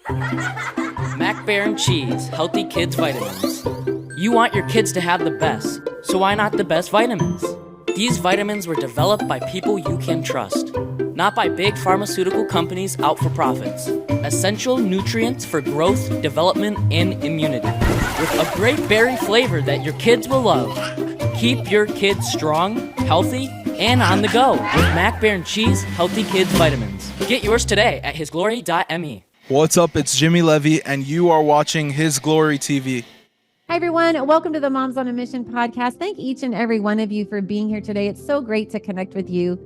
Mac Baron Cheese, Healthy Kids Vitamins. You want your kids to have the best, so why not the best vitamins? These vitamins were developed by people you can trust, not by big pharmaceutical companies out for profits. Essential nutrients for growth, development, and immunity. With a great berry flavor that your kids will love. Keep your kids strong, healthy, and on the go with Mac Baron Cheese, Healthy Kids Vitamins. Get yours today at hisglory.me. What's up? It's Jimmy Levy, and you are watching His Glory TV. Hi, everyone. Welcome to the Moms on a Mission podcast. Thank each and every one of you for being here today. It's so great to connect with you.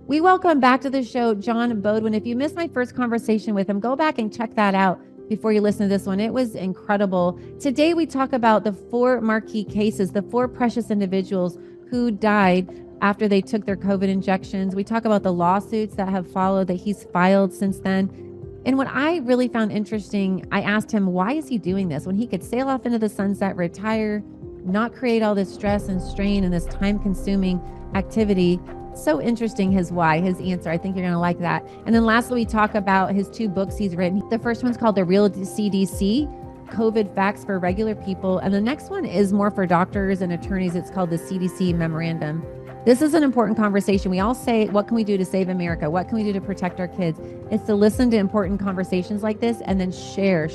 We welcome back to the show John Beaudoin. If you missed my first conversation with him, go back and check that out before you listen to this one. It was incredible. Today, we talk about the 4 marquee cases, the 4 precious individuals who died after they took their COVID injections. We talk about the lawsuits that have followed that he's filed since then. And what I really found interesting, I asked him, why is he doing this when he could sail off into the sunset, retire, not create all this stress and strain and this time-consuming activity? So interesting, his why, his answer. I think you're going to like that. And then lastly, we talk about his 2 books he's written. The first one's called The Real CDC, COVID Facts for Regular People. And the next one is more for doctors and attorneys. It's called the CDC Memorandum. This is an important conversation. We all say, what can we do to save America? What can we do to protect our kids? It's to listen to important conversations like this and then share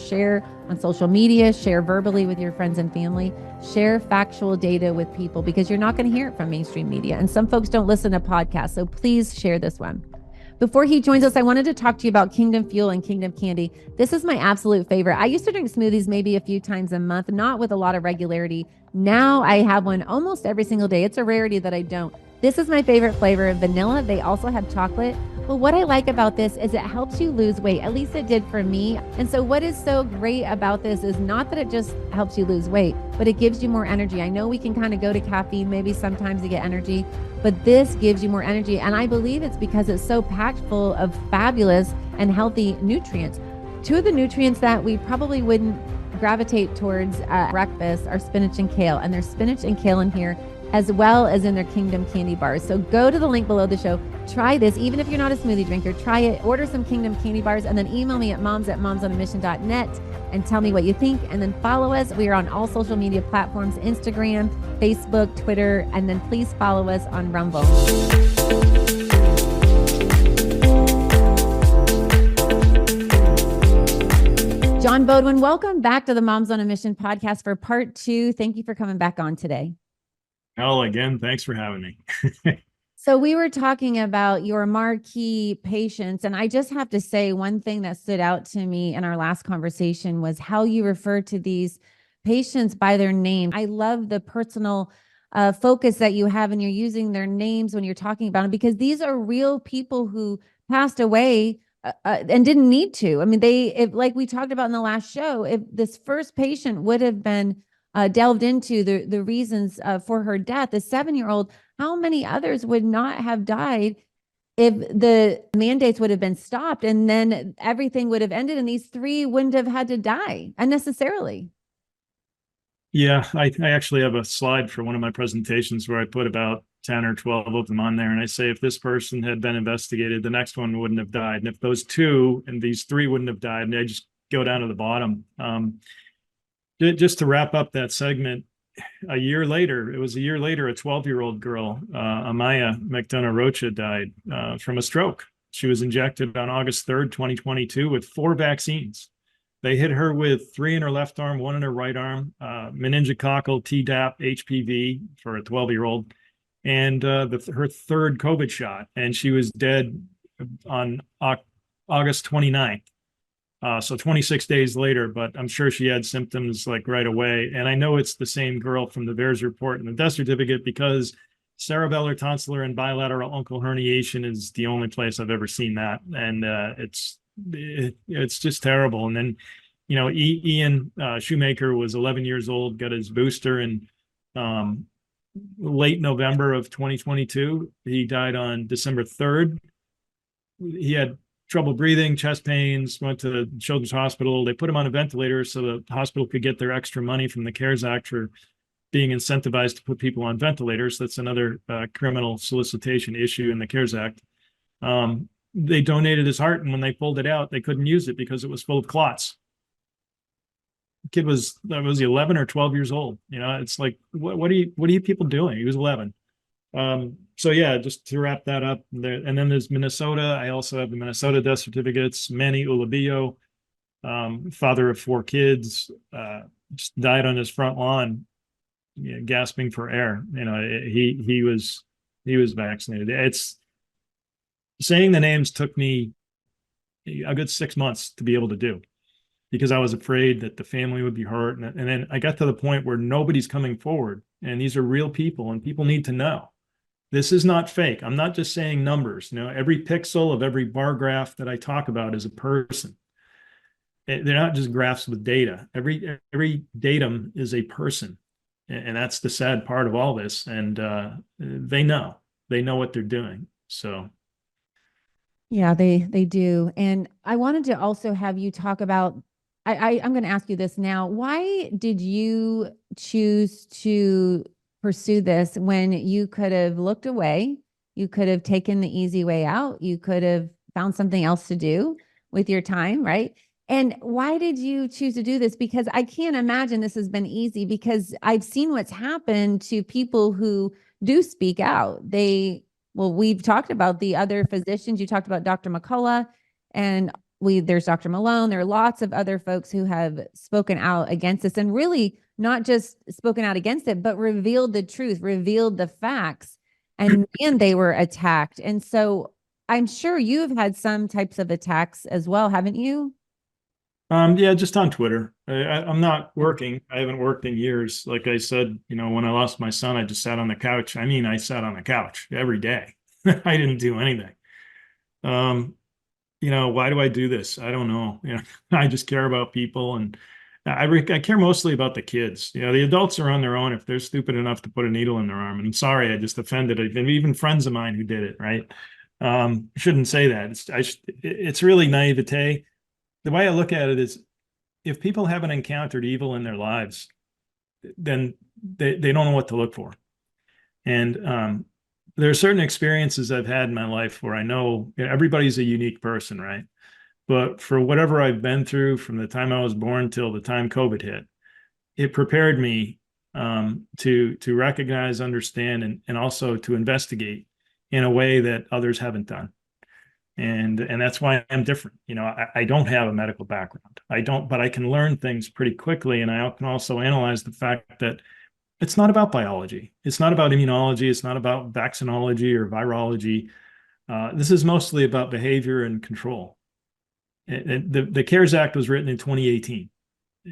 on social media, share verbally with your friends and family, share factual data with people because you're not going to hear it from mainstream media. And some folks don't listen to podcasts. So please share this one. Before he joins us, I wanted to talk to you about Kingdom Fuel and Kingdom Candy. This is my absolute favorite. I used to drink smoothies maybe a few times a month, not with a lot of regularity. Now I have one almost every single day. It's a rarity that I don't. This is my favorite flavor, vanilla. They also have chocolate. But what I like about this is it helps you lose weight. At least it did for me. And so what is so great about this is not that it just helps you lose weight, but it gives you more energy. I know we can kind of go to caffeine maybe sometimes to get energy, but this gives you more energy. And I believe it's because it's so packed full of fabulous and healthy nutrients. 2 of the nutrients that we probably wouldn't gravitate towards at breakfast are spinach and kale. And there's spinach and kale in here, as well as in their Kingdom Candy bars. So go to the link below the show. Try this. Even if you're not a smoothie drinker, try it. Order some Kingdom Candy bars and then email me at moms@momsonamission.net and tell me what you think. And then follow us. We are on all social media platforms, Instagram, Facebook, Twitter, and then please follow us on Rumble. John Beaudoin, welcome back to the Moms on a Mission podcast for part 2. Thank you for coming back on today. Oh, again, thanks for having me. So we were talking about your marquee patients, and I just have to say one thing that stood out to me in our last conversation was how you refer to these patients by their name. I love the personal focus that you have, and you're using their names when you're talking about them because these are real people who passed away and didn't need to. I mean, if, like we talked about in the last show, if this first patient would have been delved into the reasons for her death, the 7-year-old, how many others would not have died if the mandates would have been stopped and then everything would have ended and these 3 wouldn't have had to die unnecessarily? Yeah, I actually have a slide for one of my presentations where I put about 10 or 12 of them on there. And I say, if this person had been investigated, the next one wouldn't have died. And if those 2 and these 3 wouldn't have died, and I just go down to the bottom. Just to wrap up that segment, a year later, a 12-year-old girl, Amaya McDonough Rocha, died from a stroke. She was injected on August 3rd, 2022 with 4 vaccines. They hit her with 3 in her left arm, 1 in her right arm, meningococcal, Tdap, HPV for a 12-year-old, and her 3rd COVID shot. And she was dead on August 29th. So 26 days later, but I'm sure she had symptoms like right away. And I know it's the same girl from the VAERS report and the death certificate because cerebellar, tonsillar, and bilateral uncal herniation is the only place I've ever seen that. And it's just terrible. And then, Ian Shoemaker was 11 years old, got his booster in late November of 2022. He died on December 3rd. He had trouble breathing, chest pains, went to the Children's Hospital. They put him on a ventilator so the hospital could get their extra money from the CARES Act for being incentivized to put people on ventilators. That's another criminal solicitation issue in the CARES Act. they donated his heart, and when they pulled it out, they couldn't use it because it was full of clots. The kid was 11 or 12 years old. It's like, what are you people doing? He was 11. So yeah, just to wrap that up, and then there's Minnesota. I also have the Minnesota death certificates. Manny Ulabillo, father of 4 kids, just died on his front lawn, gasping for air. He was vaccinated. It's saying the names took me a good 6 months to be able to do, because I was afraid that the family would be hurt. And then I got to the point where nobody's coming forward, and these are real people, and people need to know. This is not fake. I'm not just saying numbers. Every pixel of every bar graph that I talk about is a person. They're not just graphs with data. Every datum is a person. And that's the sad part of all this. And they know what they're doing. So. Yeah, they do. And I wanted to also have you talk about, I'm going to ask you this now. Why did you choose to pursue this when you could have looked away? You could have taken the easy way out. You could have found something else to do with your time, right? And why did you choose to do this? Because I can't imagine this has been easy, because I've seen what's happened to people who do speak out. We've talked about the other physicians. You talked about Dr. McCullough, and there's Dr. Malone. There are lots of other folks who have spoken out against this, and really not just spoken out against it, but revealed the truth, revealed the facts, and they were attacked. And so I'm sure you've had some types of attacks as well, haven't you? Yeah, just on Twitter. I'm not working. I haven't worked in years. Like I said, when I lost my son, I just sat on the couch. I mean, I sat on the couch every day. I didn't do anything. Why do I do this? I don't know. I just care about people, and I care mostly about the kids. The adults are on their own if they're stupid enough to put a needle in their arm. And I'm sorry, I just offended even friends of mine who did it, right? Shouldn't say that. It's really naivete. The way I look at it is, if people haven't encountered evil in their lives, then they don't know what to look for. And there are certain experiences I've had in my life where I know everybody's a unique person, right? But for whatever I've been through from the time I was born till the time COVID hit, it prepared me to recognize, understand, and also to investigate in a way that others haven't done. And that's why I'm different. I don't have a medical background. But I can learn things pretty quickly. And I can also analyze the fact that it's not about biology. It's not about immunology. It's not about vaccinology or virology. This is mostly about behavior and control. The CARES Act was written in 2018,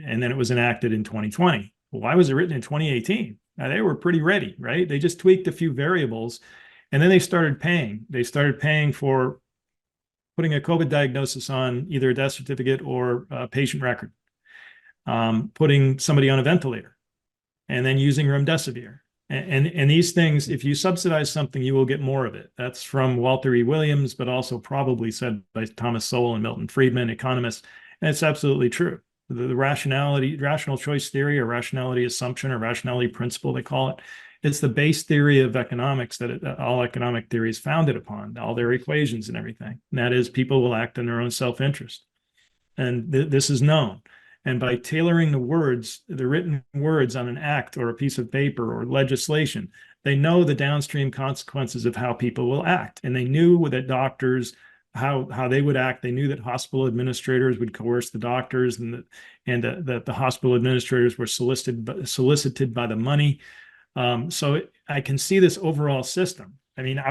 and then it was enacted in 2020. Well, why was it written in 2018? Now, they were pretty ready, right? They just tweaked a few variables, and then they started paying. They started paying for putting a COVID diagnosis on either a death certificate or a patient record, putting somebody on a ventilator, and then using remdesivir. And these things, if you subsidize something, you will get more of it. That's from Walter E. Williams, but also probably said by Thomas Sowell and Milton Friedman, economists. And it's absolutely true. The rational choice theory, or rationality assumption, or rationality principle, they call it. It's the base theory of economics that all economic theory is founded upon, all their equations and everything. And that is, people will act in their own self-interest. And this is known. And by tailoring the written words on an act or a piece of paper or legislation, they know the downstream consequences of how people will act. And they knew that doctors, how they would act. They knew that hospital administrators would coerce the doctors, and that the hospital administrators were solicited by the money. So I can see this overall system. I mean,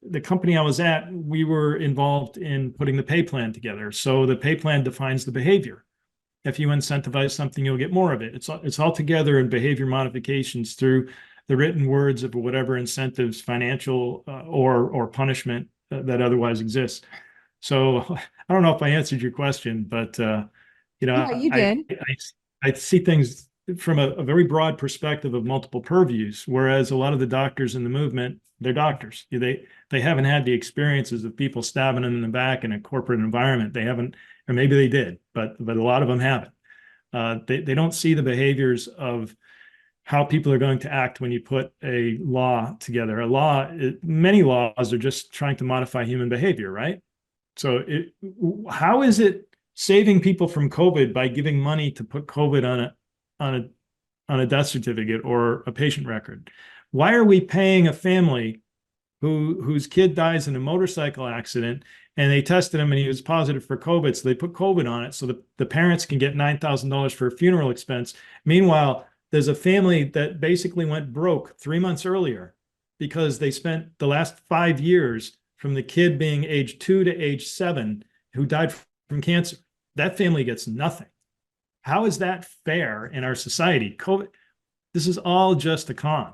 the company I was at, we were involved in putting the pay plan together. So the pay plan defines the behavior. If you incentivize something, you'll get more of it. It's all together in behavior modifications through the written words of whatever incentives, financial or punishment that otherwise exists. So I don't know if I answered your question, but Yeah, you did. I see things from a very broad perspective of multiple purviews, whereas a lot of the doctors in the movement, they're doctors. They haven't had the experiences of people stabbing them in the back in a corporate environment. They haven't, or maybe they did, but a lot of them haven't. They don't see the behaviors of how people are going to act when you put a law together. Many laws are just trying to modify human behavior, right? So how is it saving people from COVID by giving money to put COVID on a death certificate or a patient record? Why are we paying a family whose kid dies in a motorcycle accident and they tested him and he was positive for COVID, so they put COVID on it so the parents can get $9,000 for a funeral expense? Meanwhile, there's a family that basically went broke 3 months earlier because they spent the last 5 years from the kid being age 2 to age 7 who died from cancer. That family gets nothing. How is that fair in our society? COVID, this is all just a con.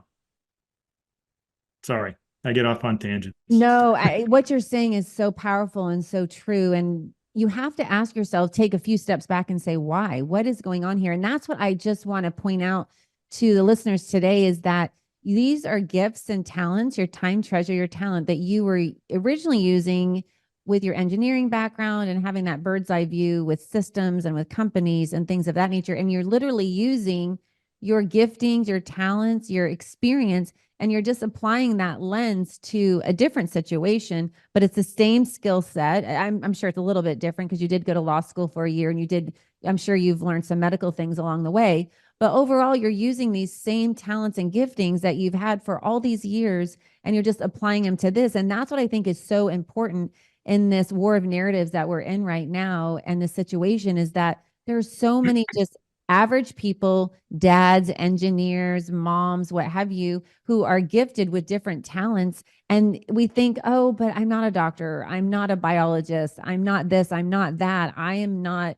Sorry, I get off on tangents. No, what you're saying is so powerful and so true. And you have to ask yourself, take a few steps back and say, why? What is going on here? And that's what I just want to point out to the listeners today is that these are gifts and talents, your time, treasure, your talent that you were originally using with your engineering background and having that bird's eye view with systems and with companies and things of that nature. And you're literally using your giftings, your talents, your experience, and you're just applying that lens to a different situation, but it's the same skill set. I'm sure it's a little bit different because you did go to law school for a year and I'm sure you've learned some medical things along the way, but overall you're using these same talents and giftings that you've had for all these years and you're just applying them to this. And that's what I think is so important in this war of narratives that we're in right now. And the situation is that there's so many just average people, dads, engineers, moms, what have you, who are gifted with different talents. And we think, oh, but I'm not a doctor. I'm not a biologist. I'm not this. I'm not that. I am not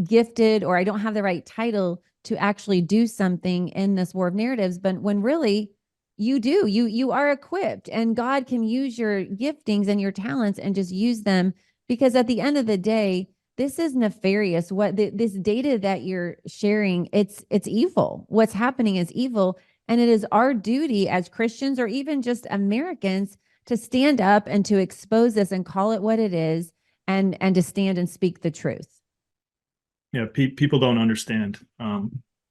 gifted, or I don't have the right title to actually do something in this war of narratives. But when really you do, you are equipped, and God can use your giftings and your talents and just use them, because at the end of the day, this is nefarious. This data that you're sharing, it's evil. What's happening is evil. And it is our duty as Christians or even just Americans to stand up and to expose this and call it what it is, and to stand and speak the truth. Yeah, people don't understand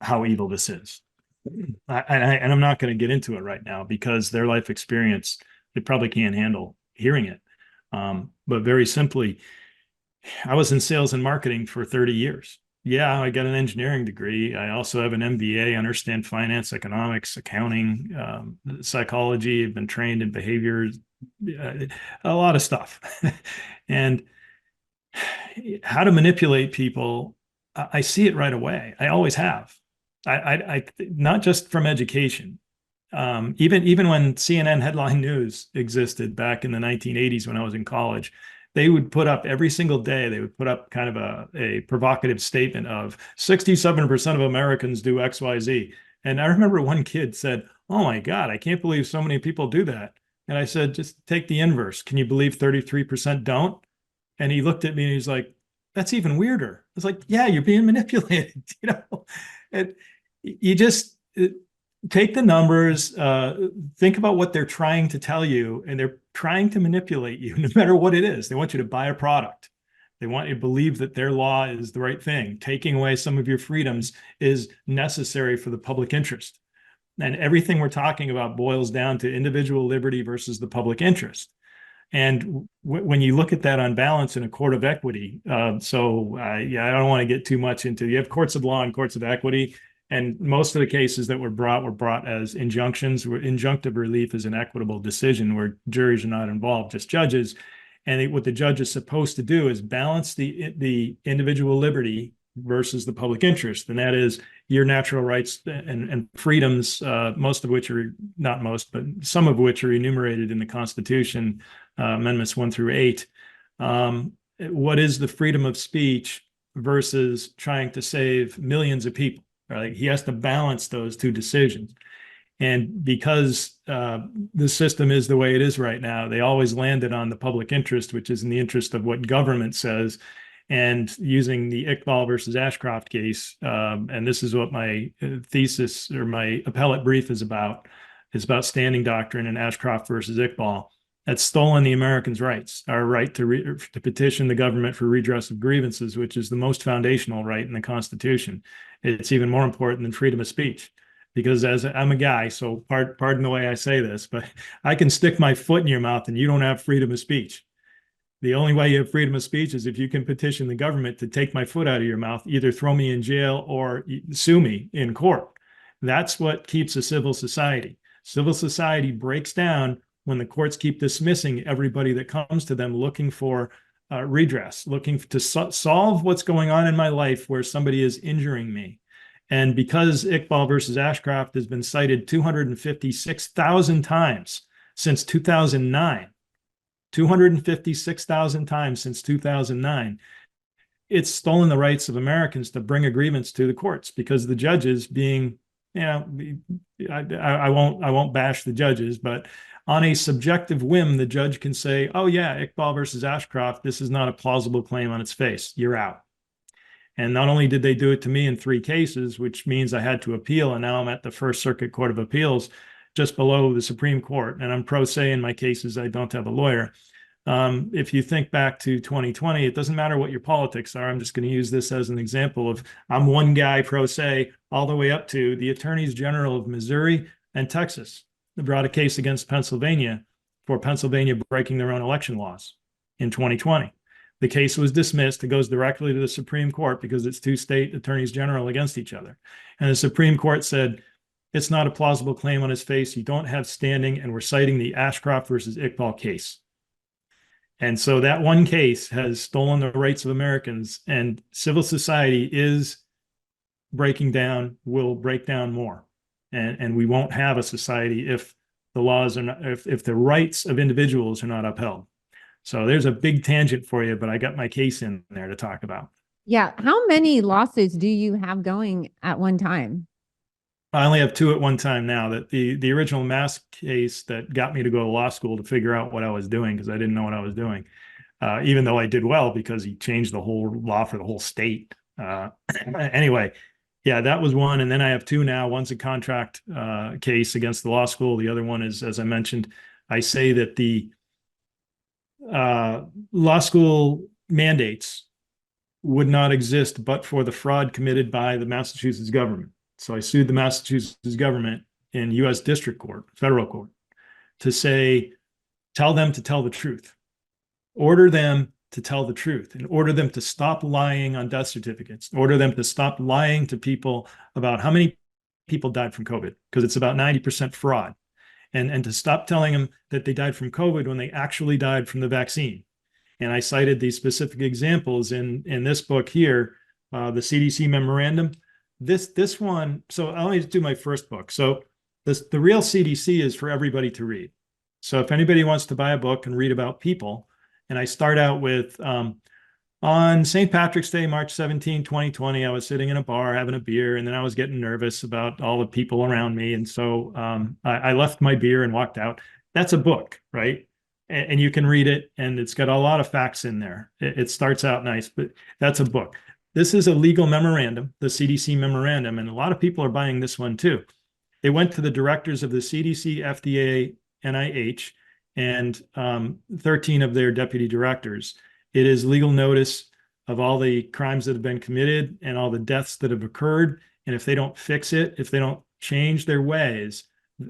how evil this is. And I'm not going to get into it right now because their life experience, they probably can't handle hearing it. But very simply, I was in sales and marketing for 30 years. Yeah, I got an engineering degree. I also have an MBA, understand finance, economics, accounting, psychology. I've been trained in behavior, a lot of stuff. And how to manipulate people, I see it right away. I always have. I not just from education. Even when CNN headline news existed back in the 1980s when I was in college, they would put up every single day, they would put up kind of a provocative statement of 67% of Americans do XYZ. And I remember one kid said, "Oh my God, I can't believe so many people do that." And I said, "Just take the inverse. Can you believe 33% don't?" And he looked at me and he's like, "That's even weirder." I was like, "Yeah, you're being manipulated." And you just take the numbers, think about what they're trying to tell you, and they're trying to manipulate you no matter what it is. They want you to buy a product. They want you to believe that their law is the right thing. Taking away some of your freedoms is necessary for the public interest. And everything we're talking about boils down to individual liberty versus the public interest. And when you look at that on balance in a court of equity, I don't want to get too much into, you have courts of law and courts of equity. And most of the cases that were brought as injunctions, where injunctive relief is an equitable decision where juries are not involved, just judges. And what the judge is supposed to do is balance the individual liberty versus the public interest. And that is your natural rights and freedoms, most of which are, not most, but some of which are enumerated in the Constitution, Amendments 1 through 8. What is the freedom of speech versus trying to save millions of people? Right? He has to balance those two decisions. And because the system is the way it is right now, they always landed on the public interest, which is in the interest of what government says. And using the Iqbal versus Ashcroft case, and this is what my thesis or my appellate brief is about standing doctrine and Ashcroft versus Iqbal. That's stolen the Americans' rights, our right to petition the government for redress of grievances, which is the most foundational right in the Constitution. It's even more important than freedom of speech. because as I'm a guy, so pardon the way I say this, but I can stick my foot in your mouth and you don't have freedom of speech. The only way you have freedom of speech is if you can petition the government to take my foot out of your mouth, either throw me in jail or sue me in court. That's what keeps a civil society. Civil society breaks down when the courts keep dismissing everybody that comes to them looking for redress, looking to solve what's going on in my life where somebody is injuring me. And because Iqbal versus Ashcroft has been cited 256,000 times since 2009, 256,000 times since 2009, it's stolen the rights of Americans to bring a grievance to the courts because the judges being, I won't bash the judges, but on a subjective whim, the judge can say, oh yeah, Iqbal versus Ashcroft, this is not a plausible claim on its face. You're out. And not only did they do it to me in 3 cases, which means I had to appeal, and now I'm at the First Circuit Court of Appeals, just below the Supreme Court, and I'm pro se in my cases. I don't have a lawyer. If you think back to 2020, it doesn't matter what your politics are. I'm just going to use this as an example of I'm one guy pro se all the way up to the attorneys general of Missouri and Texas. They brought a case against Pennsylvania for Pennsylvania breaking their own election laws in 2020. The case was dismissed. It goes directly to the Supreme Court because it's 2 state attorneys general against each other. And the Supreme Court said, it's not a plausible claim on his face. You don't have standing, and we're citing the Ashcroft versus Iqbal case. And so that one case has stolen the rights of Americans, and civil society is breaking down, will break down more. And we won't have a society if the laws are not, if the rights of individuals are not upheld. So there's a big tangent for you, but I got my case in there to talk about. Yeah. How many lawsuits do you have going at one time? I only have 2 at one time now. That the original mass case that got me to go to law school to figure out what I was doing because I didn't know what I was doing, even though I did well because he changed the whole law for the whole state. Anyway, yeah, that was one. And then I have 2 now. One's a contract case against the law school. The other one is, as I mentioned, I say that the law school mandates would not exist but for the fraud committed by the Massachusetts government. So I sued the Massachusetts government in U.S. District Court, federal court, to say, tell them to tell the truth, order them to tell the truth, and order them to stop lying on death certificates, order them to stop lying to people about how many people died from COVID, because it's about 90% fraud. And to stop telling them that they died from COVID when they actually died from the vaccine. And I cited these specific examples in this book here, the CDC memorandum. This one, so I'll only do my first book. So the real CDC is for everybody to read. So if anybody wants to buy a book and read about people, and I start out with on St. Patrick's Day, March 17, 2020, I was sitting in a bar having a beer, and then I was getting nervous about all the people around me. And so I left my beer and walked out. That's a book, right? And you can read it, and it's got a lot of facts in there. It starts out nice, but that's a book. This is a legal memorandum, the CDC memorandum, and a lot of people are buying this one too. It went to the directors of the CDC, FDA, NIH, and 13 of their deputy directors. It is legal notice of all the crimes that have been committed and all the deaths that have occurred. And if they don't fix it, if they don't change their ways,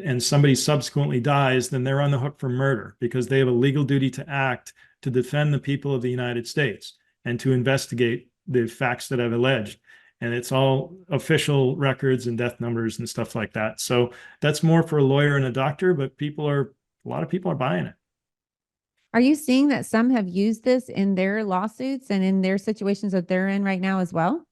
and somebody subsequently dies, then they're on the hook for murder because they have a legal duty to act to defend the people of the United States and to investigate the facts that I've alleged. And it's all official records and death numbers and stuff like that. So that's more for a lawyer and a doctor, but a lot of people are buying it. Are you seeing that some have used this in their lawsuits and in their situations that they're in right now as well?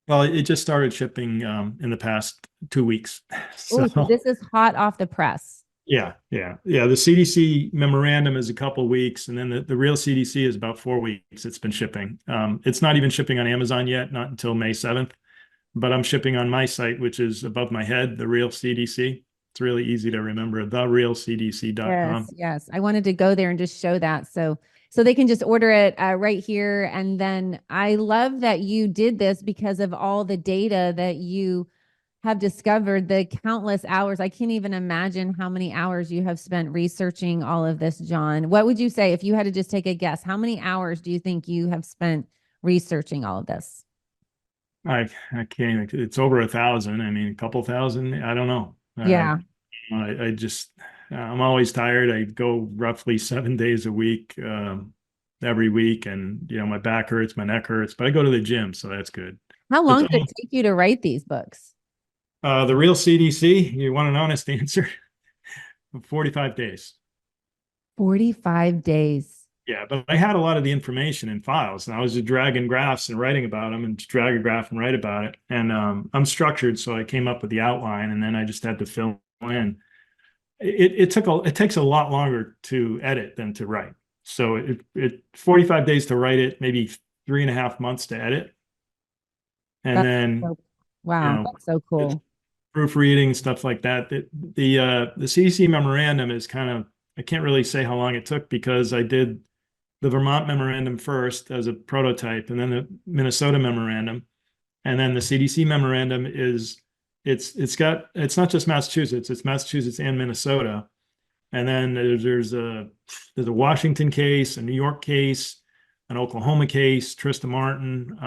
Well, it just started shipping in the past 2 weeks. So this is hot off the press. Yeah. The CDC memorandum is a couple weeks, and then the real CDC is about 4 weeks. It's been shipping. It's not even shipping on Amazon yet, not until May 7th. But I'm shipping on my site, which is above my head, the real CDC. It's really easy to remember, therealcdc.com. Yes. I wanted to go there and just show that. So they can just order it right here. And then I love that you did this because of all the data that you have discovered, the countless hours. I can't even imagine how many hours you have spent researching all of this, John. What would you say if you had to just take a guess? How many hours do you think you have spent researching all of this? I can't, it's over 1,000. I mean, a couple thousand, I don't know. Yeah. I just, I'm always tired. I go roughly 7 days a week, every week. And, my back hurts, my neck hurts, but I go to the gym. So that's good. How But long did it take you to write these books? the real CDC, you want an honest answer? 45 days. 45 days. Yeah, but I had a lot of the information in files, and I was just dragging graphs and writing about them, and just drag a graph and write about it. And I'm structured, so I came up with the outline, and then I just had to fill in. It takes a lot longer to edit than to write. So it 45 days to write it, maybe 3.5 months to edit, and That's then so, wow, that's so it's cool. proofreading and stuff like that. The CDC memorandum is kind of, I can't really say how long it took because I did the Vermont memorandum first as a prototype, and then the Minnesota memorandum, and then the CDC memorandum is it's not just Massachusetts, it's Massachusetts and Minnesota, and then there's a Washington case, a New York case, an Oklahoma case, Trista Martin,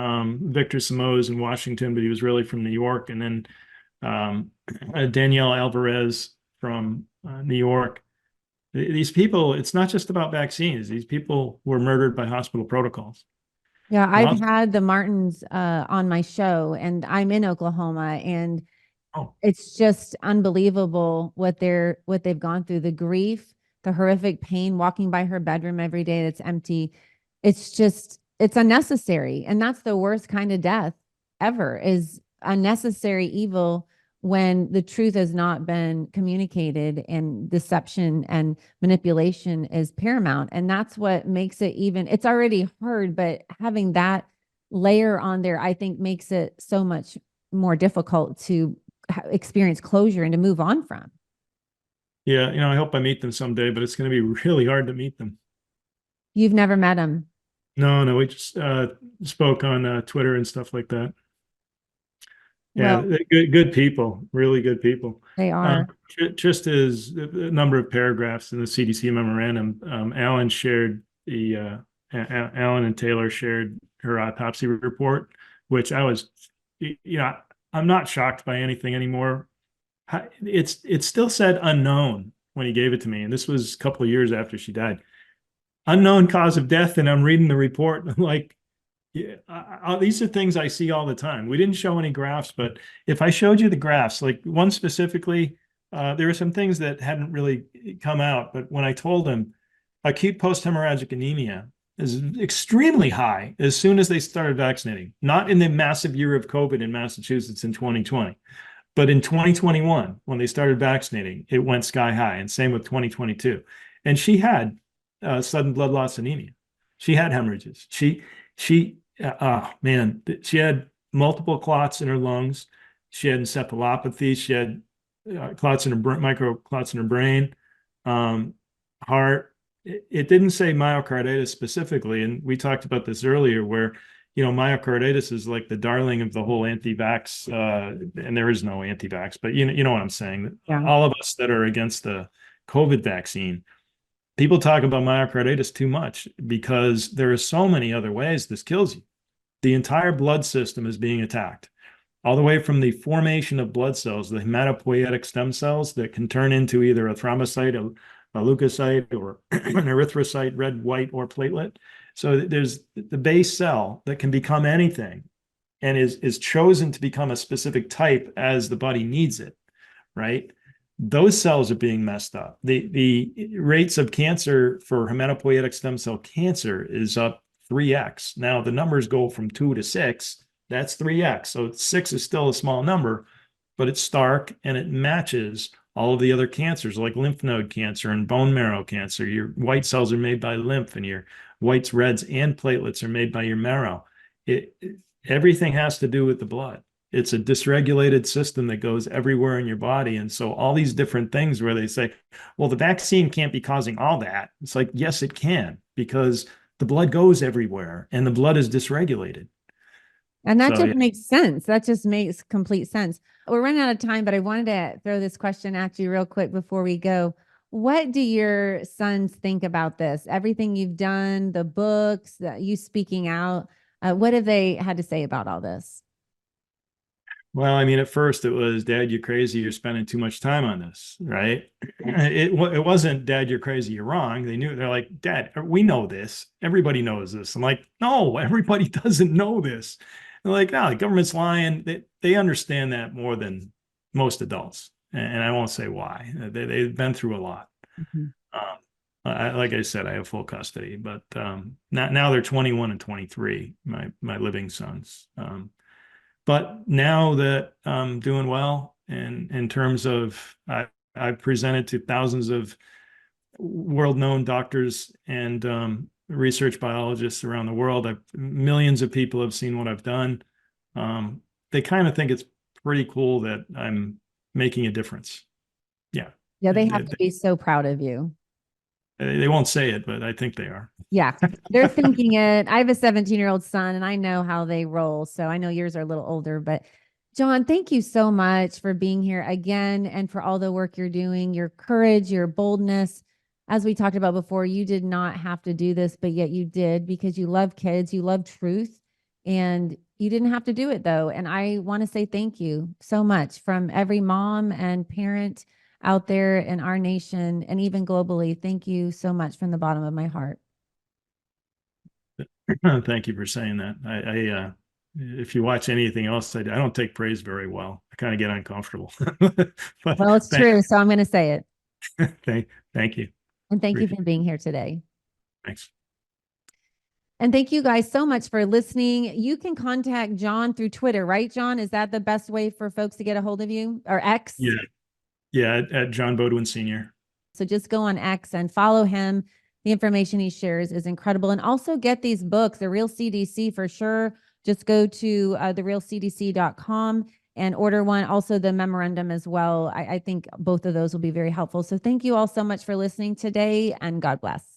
Victor Simoes in Washington, but he was really from New York, and then Danielle Alvarez from New York. These people, it's not just about vaccines. These people were murdered by hospital protocols. Yeah, I've Well, had the Martins on my show, and I'm in Oklahoma, and oh, it's just unbelievable what they've gone through, the grief, the horrific pain, walking by her bedroom every day that's empty. It's unnecessary. And that's the worst kind of death ever, is unnecessary evil when the truth has not been communicated and deception and manipulation is paramount. And that's what makes it even, it's already hard, but having that layer on there, I think makes it so much more difficult to experience closure and to move on from. yeah, I hope I meet them someday, but it's going to be really hard to meet them. You've never met them. No, no, we just spoke on Twitter and stuff like that. Yeah, Well, they're good people, really good people. they are. Just as a number of paragraphs in the CDC memorandum, Alan and Taylor shared her autopsy report, which I'm not shocked by anything anymore. It still said unknown when he gave it to me, and this was a couple of years after she died. Unknown cause of death, and I'm reading the report, and I'm like, yeah, these are things I see all the time. We didn't show any graphs, but if I showed you the graphs, like one specifically, there were some things that hadn't really come out. But when I told him acute post-hemorrhagic anemia is extremely high as soon as they started vaccinating, not in the massive year of COVID in Massachusetts in 2020, but in 2021, when they started vaccinating, it went sky high, and same with 2022. And she had sudden blood loss anemia. She had hemorrhages. Oh man, she had multiple clots in her lungs. She had encephalopathy. She had clots in her micro clots in her brain, heart. It didn't say myocarditis specifically, and we talked about this earlier, where myocarditis is like the darling of the whole anti-vax, and there is no anti-vax, but you know what I'm saying. Yeah. All of us that are against the COVID vaccine, people talk about myocarditis too much because there are so many other ways this kills you. The entire blood system is being attacked, all the way from the formation of blood cells, the hematopoietic stem cells that can turn into either a thrombocyte, a leukocyte, or an erythrocyte, red, white, or platelet. So there's the base cell that can become anything and is chosen to become a specific type as the body needs it, right? Those cells are being messed up. The rates of cancer for hematopoietic stem cell cancer is up 3x. Now the numbers go from 2 to 6. That's 3x. So 6 is still a small number, but it's stark and it matches all of the other cancers like lymph node cancer and bone marrow cancer. Your white cells are made by lymph, and your whites, reds, and platelets are made by your marrow. Everything has to do with the blood. It's a dysregulated system that goes everywhere in your body. And so all these different things where they say, well, the vaccine can't be causing all that. It's like, yes, it can, because the blood goes everywhere and the blood is dysregulated. And that So, just makes sense. That just makes complete sense. We're running out of time, but I wanted to throw this question at you real quick before we go. What do your sons think about this? Everything you've done, the books, you speaking out, what have they had to say about all this? Well, I mean, at first it was, Dad, you're crazy. You're spending too much time on this, right? It wasn't, Dad, you're crazy. You're wrong. They're like, Dad, we know this. Everybody knows this. I'm like, no, everybody doesn't know this. They're like, no, the government's lying. They understand that more than most adults. And I won't say why. They've been through a lot. Mhm. Like I said, I have full custody, but now they're 21 and 23, my living sons. But now that I'm doing well, and in terms of I've presented to thousands of world-known doctors and research biologists around the world. Millions of people have seen what I've done. They kind of think it's pretty cool that I'm making a difference. Yeah. Yeah, they have to be so proud of you. They won't say it, but I think they are. Yeah, they're thinking it. I have a 17-year-old son and I know how they roll. So I know yours are a little older, but John, thank you so much for being here again and for all the work you're doing, your courage, your boldness. As we talked about before, you did not have to do this, but yet you did because you love kids, you love truth, and you didn't have to do it though. And I want to say thank you so much from every mom and parent out there in our nation and even globally. Thank you so much from the bottom of my heart. Thank you for saying that. If you watch anything else, I don't take praise very well. I kind of get uncomfortable. But Well, it's true. So I'm going to say it. Thank you. And thank you for being here today. Thanks. And thank you guys so much for listening. You can contact John through Twitter, right, John? Is that the best way for folks to get a hold of you, or X? Yeah. Yeah. At John Beaudoin Sr. So just go on X and follow him. The information he shares is incredible. And also get these books, The Real CDC for sure. Just go to therealcdc.com and order one. Also the memorandum as well. I think both of those will be very helpful. So thank you all so much for listening today, and God bless.